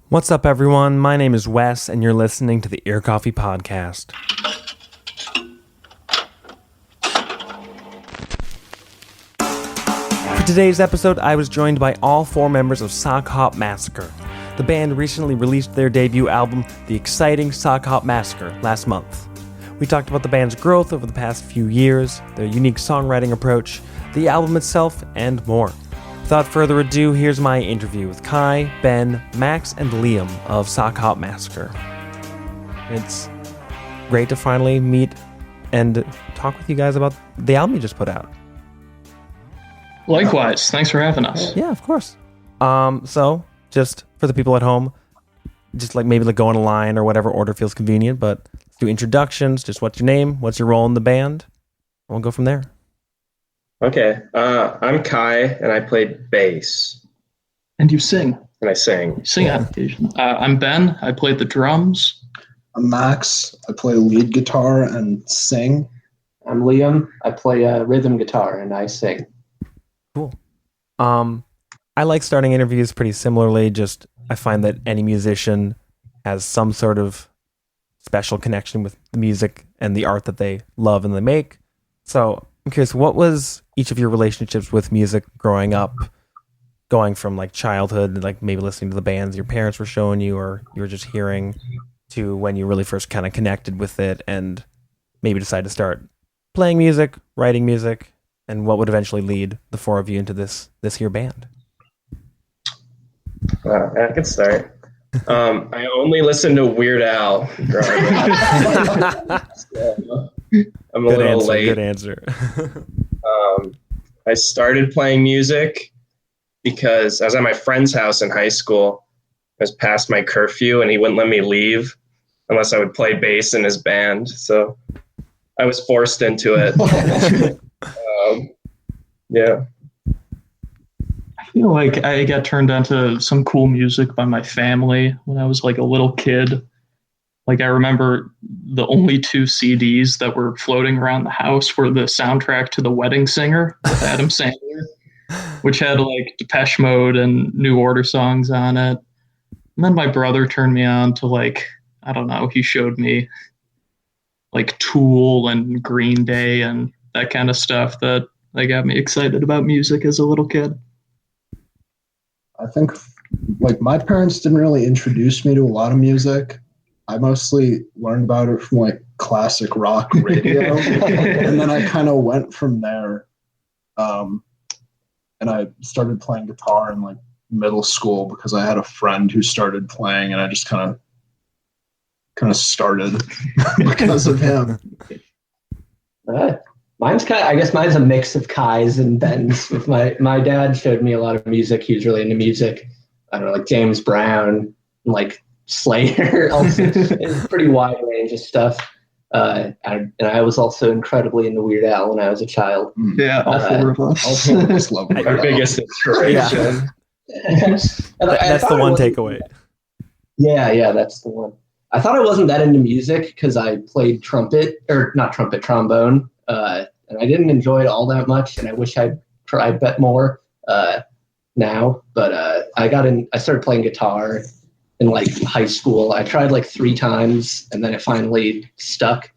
What's up, everyone? My name is Wes, and you're listening to the Ear Coffee Podcast. For today's episode, I was joined by all four members of Sockhop Massacre. The band recently released their debut album, The Exciting Sockhop Massacre, last month. We talked about the band's growth over the past few years, their unique songwriting approach, the album itself, and more. Without further ado, here's my interview with Kai, Ben, Max, and Liam of Sockhop Massacre. It's great to finally meet and talk with you guys about the album you just put out. Likewise, thanks for having us. Yeah, of course. So, just for the people at home, just maybe go on a line or whatever order feels convenient, but let's do introductions, just what's your name, what's your role in the band, and we'll go from there. Okay, I'm Kai, and I play bass. And you sing. And I sing. Sing on occasion. I'm Ben. I play the drums. I'm Max. I play lead guitar and sing. I'm Liam. I play rhythm guitar and I sing. Cool. I like starting interviews pretty similarly. Just I find that any musician has some sort of special connection with the music and the art that they love and they make. So I'm curious, what was each of your relationships with music growing up, going from childhood, maybe listening to the bands your parents were showing you or you were just hearing, to when you really first kind of connected with it and maybe decided to start playing music, writing music, and what would eventually lead the four of you into this here band? I can start. I only listened to Weird Al growing up. So, I'm a little late. Good answer. I started playing music because I was at my friend's house in high school. I was past my curfew, and he wouldn't let me leave unless I would play bass in his band. So I was forced into it. Yeah. I feel like I got turned on to some cool music by my family when I was a little kid. I remember the only two CDs that were floating around the house were the soundtrack to The Wedding Singer with Adam Sandler, which had Depeche Mode and New Order songs on it. And then my brother turned me on to I don't know, he showed me Tool and Green Day and that kind of stuff that got me excited about music as a little kid. I think my parents didn't really introduce me to a lot of music. I mostly learned about it from classic rock radio. And then I kind of went from there. And I started playing guitar in middle school because I had a friend who started playing, and I just kind of started because of him. I guess mine's a mix of Kai's and Ben's. With my dad showed me a lot of music. He was really into music. I don't know, James Brown and Slayer. Also, it's a pretty wide range of stuff. And I was also incredibly into Weird Al when I was a child. Yeah, all four of us. Love Our biggest inspiration. That's the one takeaway. Yeah, that's the one. I thought I wasn't that into music because I played trombone. And I didn't enjoy it all that much, and I wish I'd tried more now. But I started playing guitar in high school. I tried 3 times, and then it finally stuck.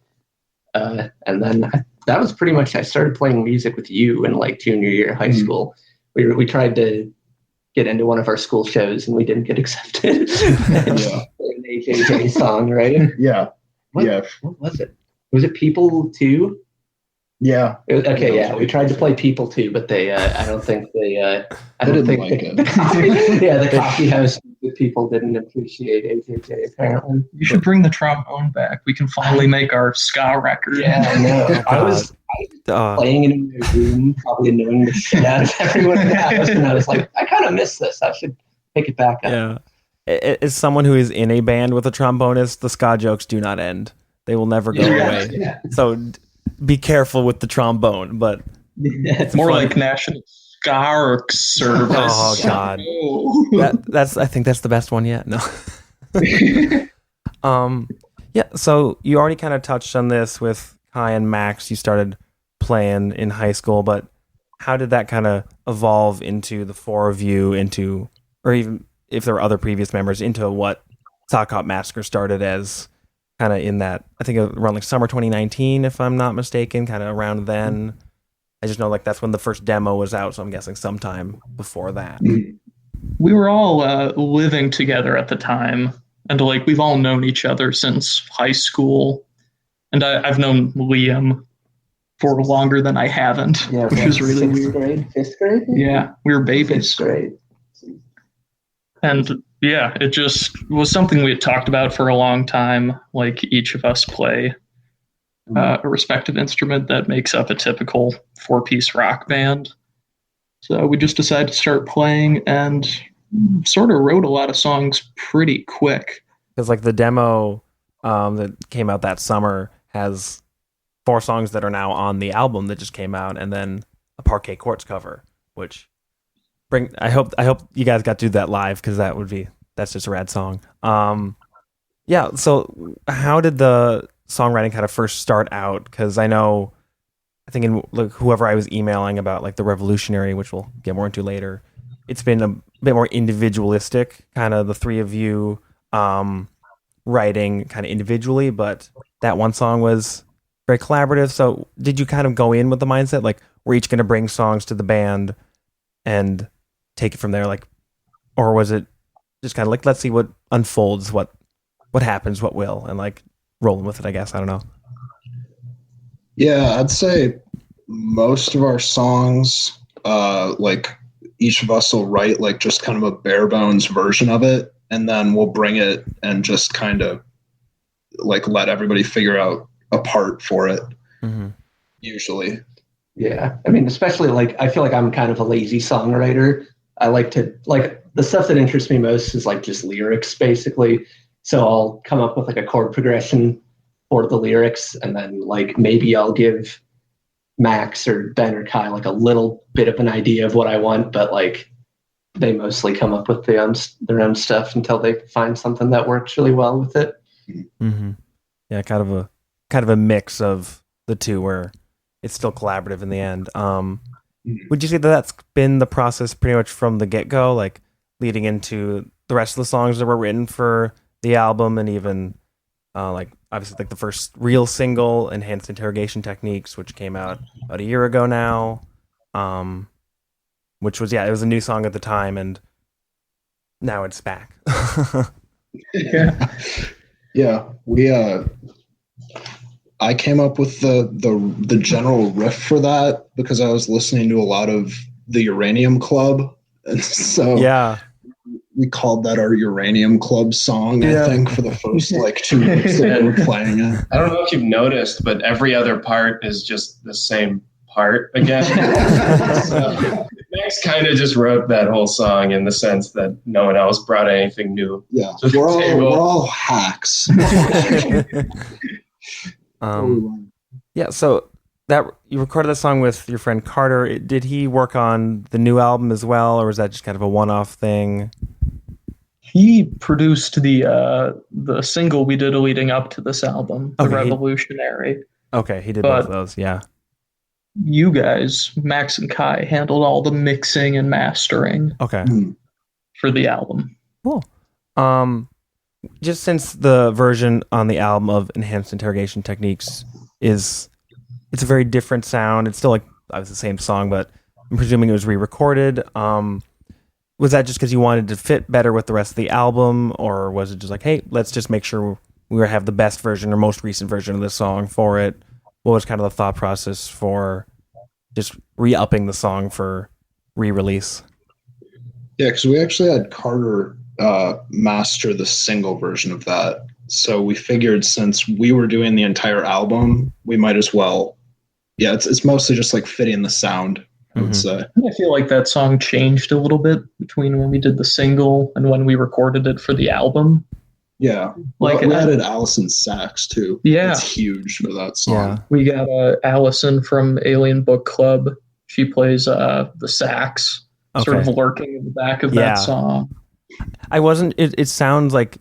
And then that was pretty much, I started playing music with you in junior year of high school. We tried to get into one of our school shows, and we didn't get accepted. Yeah. An AJJ song, right? Yeah. What was it? Was it People Too? Yeah. Okay, yeah. We tried to play People Too, but they, I don't think they, I don't didn't think like the, it. the coffee house people didn't appreciate AJJ apparently. You should bring the trombone back. We can finally make our ska record. Yeah, I know. I was playing it in my room, probably annoying the shit out of everyone in the house, and I was like, I kind of miss this. I should pick it back up. Yeah. As someone who is in a band with a trombonist, the ska jokes do not end. They will never go away. Yeah. So be careful with the trombone, but it's more like National Ska Service. Oh God, I think that's the best one yet. No. Yeah. So you already kind of touched on this with Kai and Max. You started playing in high school, but how did that kind of evolve into the four of you, or even if there were other previous members, into what Sockhop Massacre started as, kind of in that, I think around like summer 2019, if I'm not mistaken, kind of around then. I just know like that's when the first demo was out, so I'm guessing sometime before that. We were all living together at the time, and like we've all known each other since high school, and I've known Liam for longer than I haven't, which is really weird. Grade, fifth grade? Yeah, we were babies. Fifth grade. And yeah, it just was something we had talked about for a long time. Like each of us play a respective instrument that makes up a typical 4-piece rock band. So we just decided to start playing and sort of wrote a lot of songs pretty quick. Because like the demo that came out that summer has 4 songs that are now on the album that just came out, and then a Parquet Courts cover, which I hope you guys got to do that live, because that's just a rad song. Yeah. So how did the songwriting kind of first start out? Because I think in like whoever I was emailing about like the Revolutionary, which we'll get more into later, it's been a bit more individualistic, kind of the three of you writing kind of individually, but that one song was very collaborative. So did you kind of go in with the mindset like we're each going to bring songs to the band and take it from there, like, or was it just kind of like, let's see what unfolds, what happens, what will, and like rolling with it, I guess? I don't know. Yeah, I'd say most of our songs, like each of us will write like just kind of a bare bones version of it, and then we'll bring it and just kind of like let everybody figure out a part for it. Usually. Yeah. I mean, especially like, I feel like I'm kind of a lazy songwriter. I like to, like, the stuff that interests me most is like just lyrics, basically. So I'll come up with like a chord progression for the lyrics, and then like maybe I'll give Max or Ben or Kai like a little bit of an idea of what I want, but like they mostly come up with their own stuff until they find something that works really well with it. Yeah, kind of a mix of the two, where it's still collaborative in the end. Would you say that that's been the process pretty much from the get-go, like leading into the rest of the songs that were written for the album, and even like obviously like the first real single, Enhanced Interrogation Techniques, which came out about a year ago now, which was, it was a new song at the time, and now it's back. Yeah, I came up with the general riff for that because I was listening to a lot of the Uranium Club, and so we called that our Uranium Club song. I think for the first like 2 weeks that we were playing it. I don't know if you've noticed, but every other part is just the same part again. So Max kind of just wrote that whole song in the sense that no one else brought anything new. Yeah, we're all hacks. So that you recorded that song with your friend Carter. Did he work on the new album as well, or was that just kind of a one-off thing? He produced the single we did leading up to this album, The Revolutionary. He did both of those, yeah. You guys, Max and Kai, handled all the mixing and mastering for the album. Cool. Just since the version on the album of Enhanced Interrogation Techniques it's a very different sound. It's still like obviously the same song, but I'm presuming it was re-recorded. Was that just because you wanted to fit better with the rest of the album, or was it just like, hey, let's just make sure we have the best version or most recent version of this song for it? What was kind of the thought process for just re-upping the song for re-release? Yeah, because we actually had Carter master the single version of that. So we figured since we were doing the entire album, we might as well. Yeah, it's mostly just like fitting the sound, I would say. I feel like that song changed a little bit between when we did the single and when we recorded it for the album. Yeah, like we added Allison sax too. Yeah, it's huge for that song. Yeah. We got Allison from Alien Book Club. She plays the sax, sort of lurking in the back of that song. I wasn't. It sounds like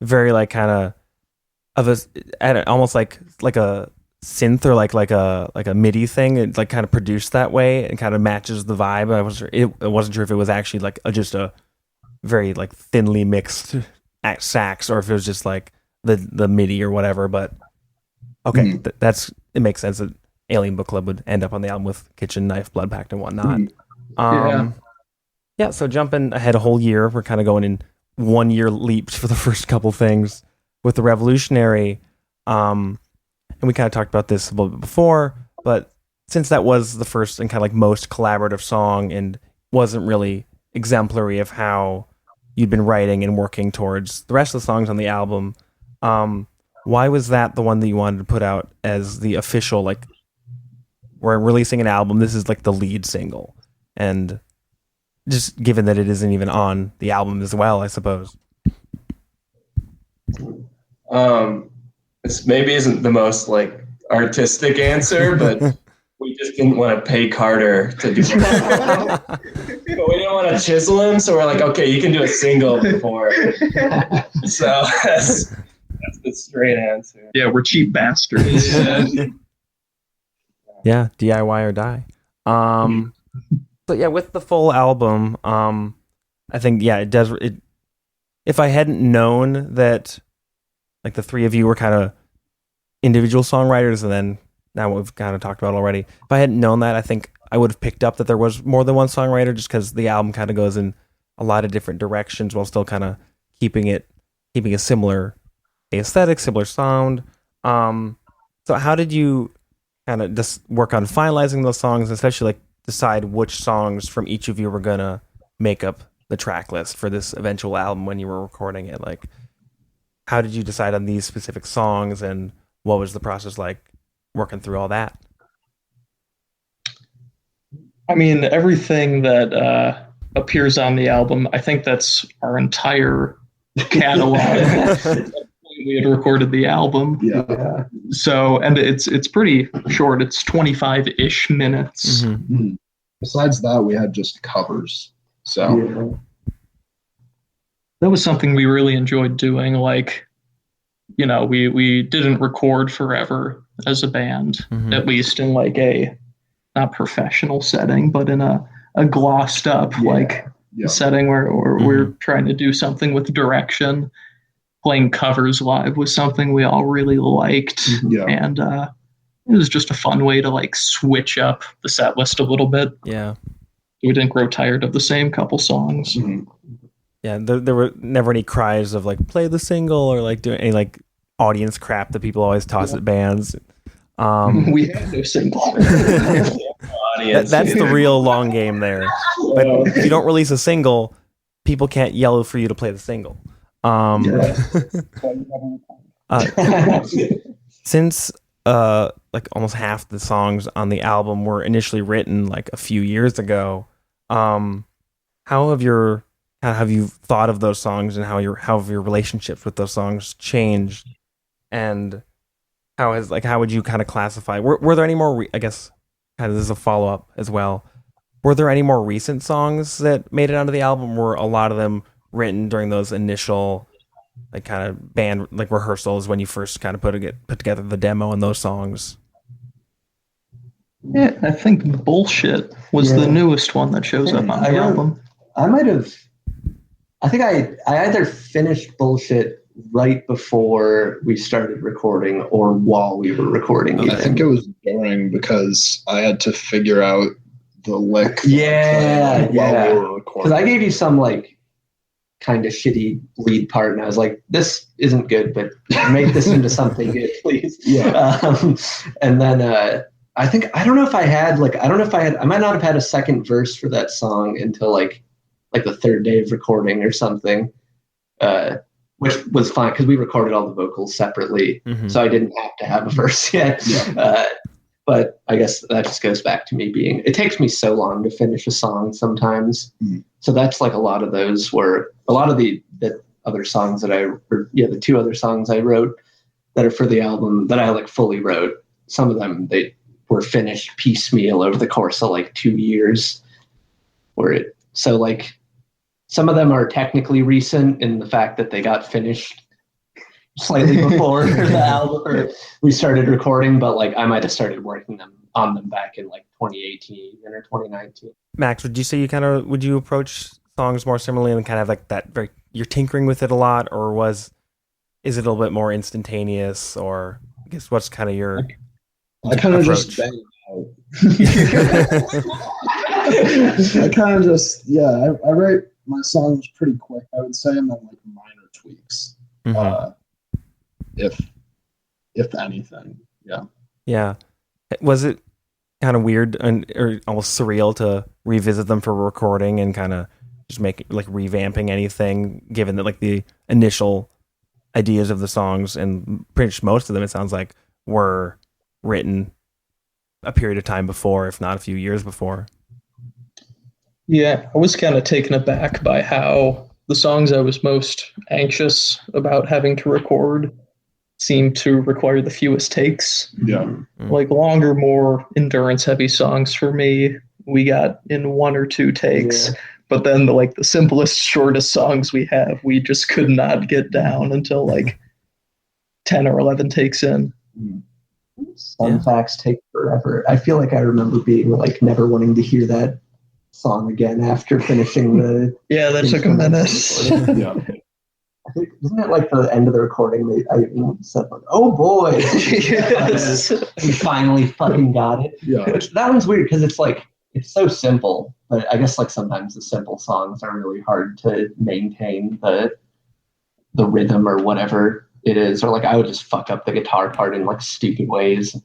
very like kind of a almost like a synth or like a MIDI thing. It's like kind of produced that way and kind of matches the vibe. I wasn't sure if it was actually like just a very like thinly mixed sax, or if it was just like the MIDI or whatever. But okay, it makes sense that Alien Book Club would end up on the album with Kitchen Knife, Blood Pact, and whatnot. Yeah. So jumping ahead a whole year, we're kind of going in 1 year leaps for the first couple things with the Revolutionary. And we kind of talked about this a little bit before, but since that was the first and kind of like most collaborative song and wasn't really exemplary of how you'd been writing and working towards the rest of the songs on the album, why was that the one that you wanted to put out as the official, like, we're releasing an album, this is like the lead single? And just given that it isn't even on the album as well, I suppose. This maybe isn't the most like artistic answer, but we just didn't want to pay Carter to do it. But we didn't want to chisel him, so we're like, okay, you can do a single before. So that's the straight answer. Yeah, we're cheap bastards. Yeah, DIY or die. So yeah, with the full album, I think it does. If I hadn't known that, like, the three of you were kind of individual songwriters, and then now what we've kind of talked about already, if I hadn't known that, I think I would have picked up that there was more than one songwriter, just because the album kind of goes in a lot of different directions while still kind of keeping a similar aesthetic, similar sound. So how did you kind of just work on finalizing those songs, especially like decide which songs from each of you were gonna make up the track list for this eventual album when you were recording it? Like, how did you decide on these specific songs, and what was the process like working through all that? I mean, everything that appears on the album, I think that's our entire catalog. We had recorded the album. Yeah. So, and it's pretty short. It's 25-ish minutes. Mm-hmm. Besides that, we had just covers. So that was something we really enjoyed doing. Like, you know, we didn't record forever as a band, at least in like a not professional setting, but in a glossed up setting where we're trying to do something with direction. Playing covers live was something we all really liked, and it was just a fun way to like switch up the set list a little bit. Yeah, we didn't grow tired of the same couple songs. Yeah, there were never any cries of like play the single or like doing any like audience crap that people always toss at bands. We had no single. That's the real long game there. But if you don't release a single, people can't yell for you to play the single. Since like almost half the songs on the album were initially written like a few years ago, how have you thought of those songs, and how have your relationships with those songs changed, and how would you kind of classify? Were there any more? I guess kind of this is a follow up as well. Were there any more recent songs that made it onto the album? Were a lot of them written during those initial like kind of band like rehearsals when you first kind of put together the demo and those songs? Yeah, I think Bullshit was the newest one that shows up on the album. I think I either finished Bullshit right before we started recording or while we were recording. I think it was during, because I had to figure out the lick. While we were recording. Because I gave you some like kind of shitty lead part, and I was like, "This isn't good, but make this into something good, please." And then I might not have had a second verse for that song until like the third day of recording or something, which was fine because we recorded all the vocals separately, so I didn't have to have a verse yet. But I guess that just goes back to me it takes me so long to finish a song sometimes. So that's like a lot of those were a lot of the other songs the two other songs I wrote that are for the album that I like fully wrote. Some of them, they were finished piecemeal over the course of like 2 years. So like some of them are technically recent in the fact that they got finished slightly before the album or we started recording, but like I might have started working on them back in like 2018 or 2019. Max, would you say would you approach songs more similarly and kind of like that very you're tinkering with it a lot, or is it a little bit more instantaneous, or I guess what's kind of your I kind of approach? just bang it out. I kind of just, I write my songs pretty quick, I would say, and then like minor tweaks, Mhm. if anything. Yeah. Yeah. Was it kind of weird or almost surreal to revisit them for recording and kind of just make like revamping anything, given that like the initial ideas of the songs and pretty much most of them, it sounds like, were written a period of time before, if not a few years before. Yeah, I was kind of taken aback by how the songs I was most anxious about having to record seemed to require the fewest takes. Yeah. Like longer, more endurance heavy songs for me, we got in 1 or 2 takes. Yeah. But then the simplest, shortest songs we have, we just could not get down until like 10 or 11 takes in. Some facts take forever. I feel like I remember being like never wanting to hear that song again after finishing the. Yeah, that took a minute. Yeah. I think, isn't it like the end of the recording? I said, like, "Oh boy, Yes. we finally fucking got it." Yeah. Which, that one's weird because it's like it's so simple, but I guess like sometimes the simple songs are really hard to maintain the rhythm or whatever it is, or like I would just fuck up the guitar part in like stupid ways.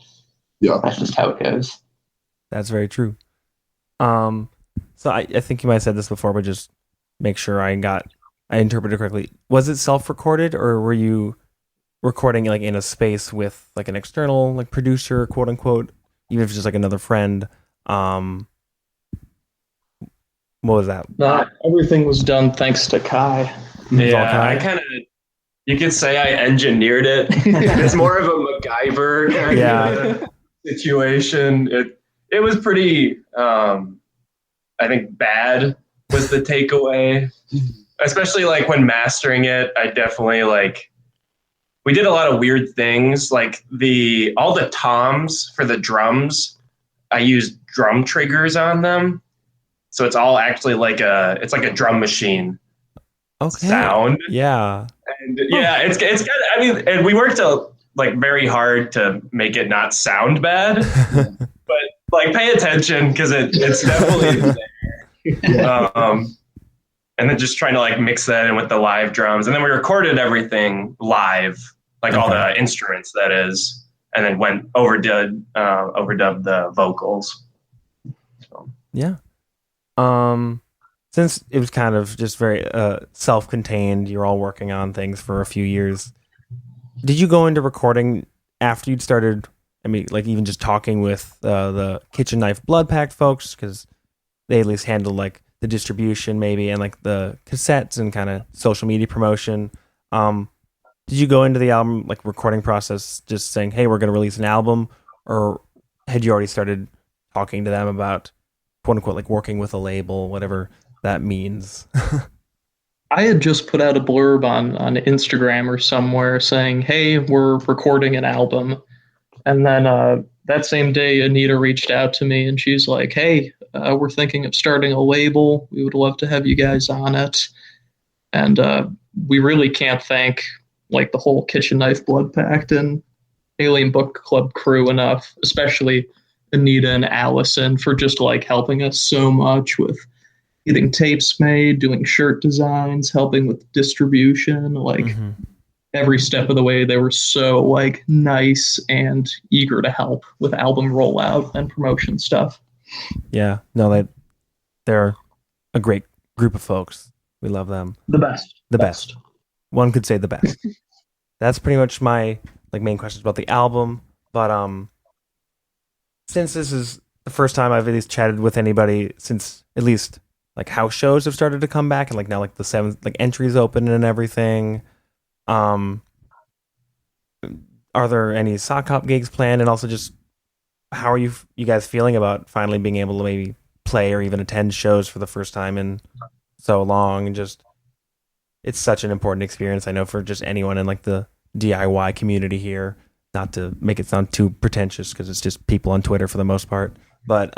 Yeah. That's just how it goes. That's very true. So I think you might have said this before, but just make sure I interpreted correctly. Was it self-recorded, or were you recording like in a space with like an external like producer, quote unquote, even if it's just like another friend? What was that? Everything was done thanks to Kai. It's all Yeah, Kai? I kind of, you could say I engineered it. It's more of a MacGyver kind of situation. It was pretty, I think bad was the takeaway. Especially like when mastering it, I definitely we did a lot of weird things. Like all the toms for the drums, I used drum triggers on them. So it's all actually it's like a drum machine sound. Yeah. And yeah, it's kind of, I mean, and we worked very hard to make it not sound bad, but like pay attention because it's definitely there. And then just trying to like mix that in with the live drums, and then we recorded everything live, like all the instruments that is, and then overdubbed the vocals. So. Yeah. Since it was kind of just very self-contained, you're all working on things for a few years. Did you go into recording after you'd started? I mean, like even just talking with the Kitchen Knife Blood Pact folks, because they at least handled like the distribution maybe and like the cassettes and kind of social media promotion. Did you go into the album like recording process just saying, "Hey, we're going to release an album," or had you already started talking to them about quote unquote like working with a label, whatever that means? I had just put out a blurb on Instagram or somewhere saying, "Hey, we're recording an album," and then that same day, Anita reached out to me and she's like, "Hey, we're thinking of starting a label. We would love to have you guys on it." And we really can't thank like the whole Kitchen Knife Blood Pact and Alien Book Club crew enough, especially Anita and Allison, for just like helping us so much with getting tapes made, doing shirt designs, helping with distribution, like every step of the way. They were so like nice and eager to help with album rollout and promotion stuff. Yeah, no, they're a great group of folks. We love them. The best. The best. One could say the best. That's pretty much my like main questions about the album. But since this is the first time I've at least chatted with anybody since at least like house shows have started to come back, and like now like the 7th like entries open and everything. Are there any Sockhop gigs planned, and also just how are you guys feeling about finally being able to maybe play or even attend shows for the first time in so long? And just it's such an important experience, I know, for just anyone in like the DIY community here. Not to make it sound too pretentious, because it's just people on Twitter for the most part, but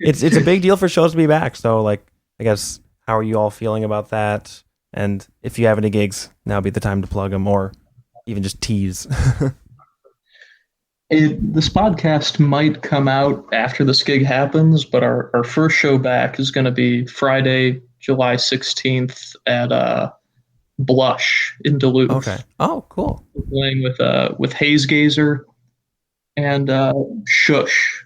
it's a big deal for shows to be back. So like, I guess, how are you all feeling about that? And if you have any gigs, now would be the time to plug them, or even just tease. This podcast might come out after this gig happens, but our first show back is going to be Friday, July 16th at Blush in Duluth. Okay. Oh, cool. We're playing with Haze Gazer and Shush,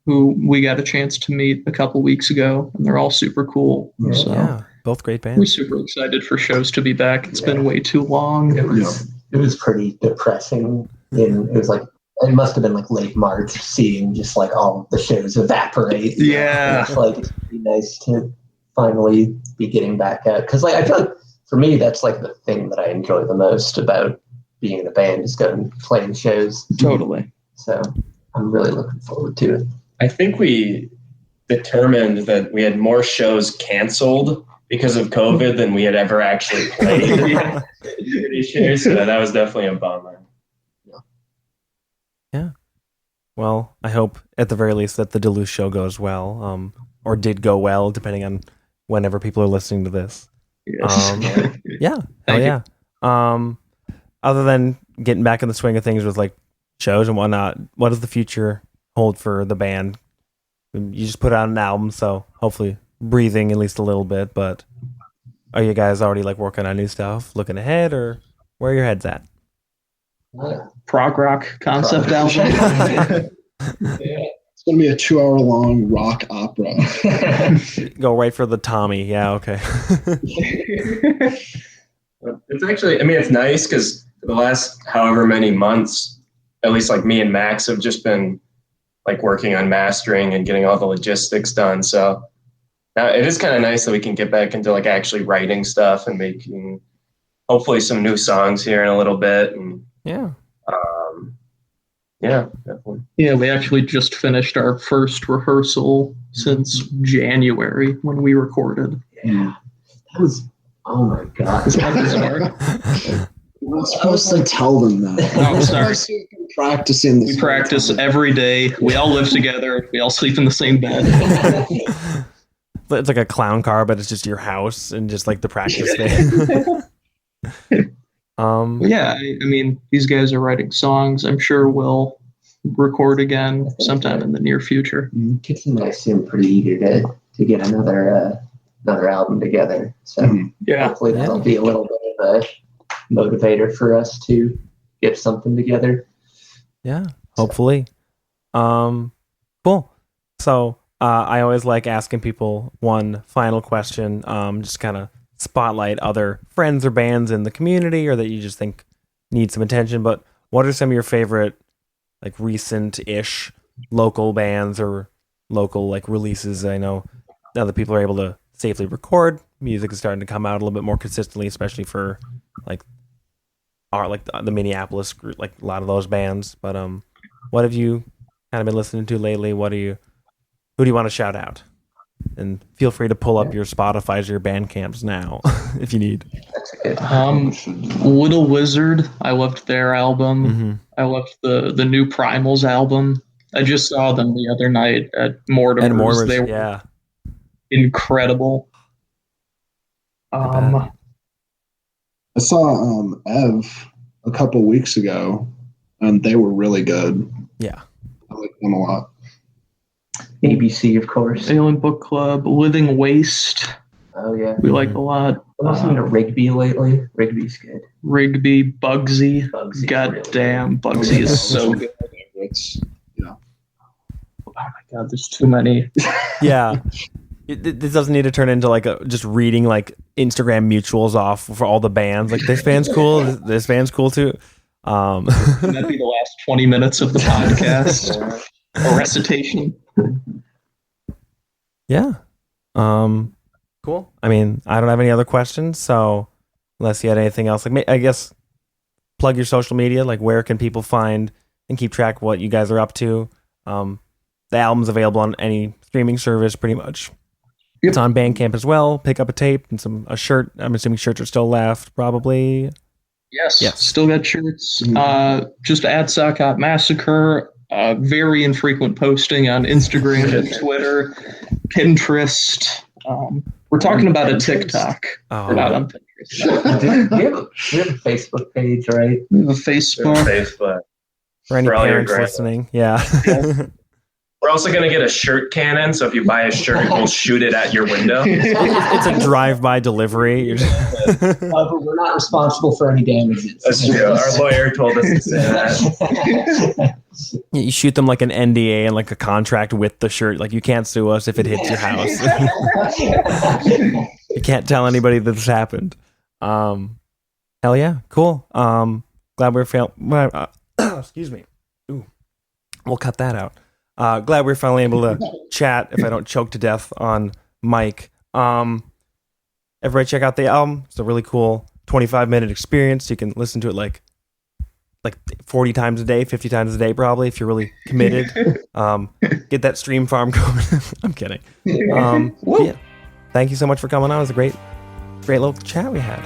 who we got a chance to meet a couple weeks ago, and they're all super cool. So Yeah, both great we're bands. super excited for shows to be back. It's been way too long. It was pretty depressing. It must have been like late March, seeing just like all the shows evaporate. Yeah. It's like, it's pretty nice to finally be getting back out. Because like I feel like for me, that's like the thing that I enjoy the most about being in a band is going playing shows. Totally. So I'm really looking forward to it. I think we determined that we had more shows canceled because of COVID than we had ever actually played. Pretty sure. So that was definitely a bummer. Yeah. Well, I hope at the very least that the Duluth show goes well, or did go well, depending on whenever people are listening to this. Yes. Yeah. Thank you. Yeah. Other than getting back in the swing of things with like shows and whatnot, what does the future hold for the band? You just put out an album, so hopefully breathing at least a little bit, but are you guys already like working on new stuff, looking ahead, or where are your heads at? Prog rock concept album. It's going to be a 2-hour-long rock opera. Go right for the Tommy. Yeah, okay. It's actually, I mean, it's nice because the last however many months, at least like me and Max have just been like working on mastering and getting all the logistics done. So now it is kind of nice that we can get back into like actually writing stuff and making hopefully some new songs here in a little bit. And Yeah. yeah, definitely. Yeah, we actually just finished our first rehearsal since January when we recorded. Yeah. That was, oh my God. You're not supposed to tell them that. Oh, sorry. You've been practicing this. We practice every day. We all live together. We all sleep in the same bed. It's like a clown car, but it's just your house and just like the practice thing. Yeah, I mean, these guys are writing songs. I'm sure we'll record again sometime in the near future. Kids and I seem pretty eager to get another album together. So Yeah. hopefully that'll be a little bit of a motivator for us to get something together. Yeah, hopefully. Cool. So I always like asking people one final question, just kind of spotlight other friends or bands in the community or that you just think need some attention. But what are some of your favorite like recent-ish local bands or local like releases? I know now that people are able to safely record, music is starting to come out a little bit more consistently, especially for like the Minneapolis group, like a lot of those bands. But what have you kind of been listening to lately? Who do you want to shout out? And feel free to pull up your Spotify's or your Bandcamps now if you need. That's a good Little Wizard, I loved their album. Mm-hmm. I loved the new Primals album. I just saw them the other night at Mortimer's. And Mortimer's, They were yeah. incredible. bet. I saw Ev a couple weeks ago, and they were really good. Yeah. I like them a lot. ABC, of course. Alien Book Club, Living Waste, Oh yeah. we like a lot. I'm listening to Rigby lately. Rigby's good. Rigby, Bugsy. Bugsy's God really damn, Bugsy is so good. It's, Oh my God, there's too many. Yeah. This doesn't need to turn into like just reading like Instagram mutuals off for all the bands. Like this band's cool. This band's cool too. That'd be the last 20 minutes of the podcast. A recitation. Yeah. Cool. I mean, I don't have any other questions. So unless you had anything else, like I guess plug your social media. Like where can people find and keep track of what you guys are up to? The album's available on any streaming service pretty much. Yep. It's on Bandcamp as well. Pick up a tape and a shirt. I'm assuming shirts are still left, probably. Yes. Yes. Still got shirts. Just add Sockhop Massacre. Very infrequent posting on Instagram and Twitter, Pinterest. We're talking about a TikTok. Oh. We're not on Pinterest. we have a Facebook page, right? We have a Facebook. Facebook. For any For all your parents grand- listening, yeah. We're also going to get a shirt cannon, so if you buy a shirt, we'll shoot it at your window. It's a drive-by delivery. You're just- But we're not responsible for any damages. That's true. Our lawyer told us to say that. You shoot them like an NDA and like a contract with the shirt. Like you can't sue us if it hits your house. You can't tell anybody that this happened. Hell yeah, cool. Glad we're excuse me. Ooh, we'll cut that out. Glad we're finally able to chat. If I don't choke to death on mic. Everybody check out the album. It's a really cool 25-minute experience. You can listen to it like 40 times a day, 50 times a day, probably, if you're really committed. Get that stream farm going. I'm kidding. Yeah. Thank you so much for coming on. It was a great little chat we had.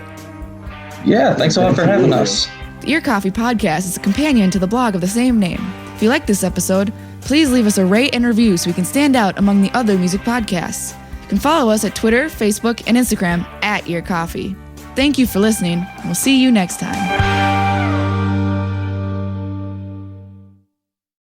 Yeah, thanks a lot for having us. The Ear Coffee Podcast is a companion to the blog of the same name. If you like this episode, please leave us a rate and review so we can stand out among the other music podcasts. You can follow us at Twitter, Facebook, and Instagram @Ear Coffee. Thank you for listening. We'll see you next time.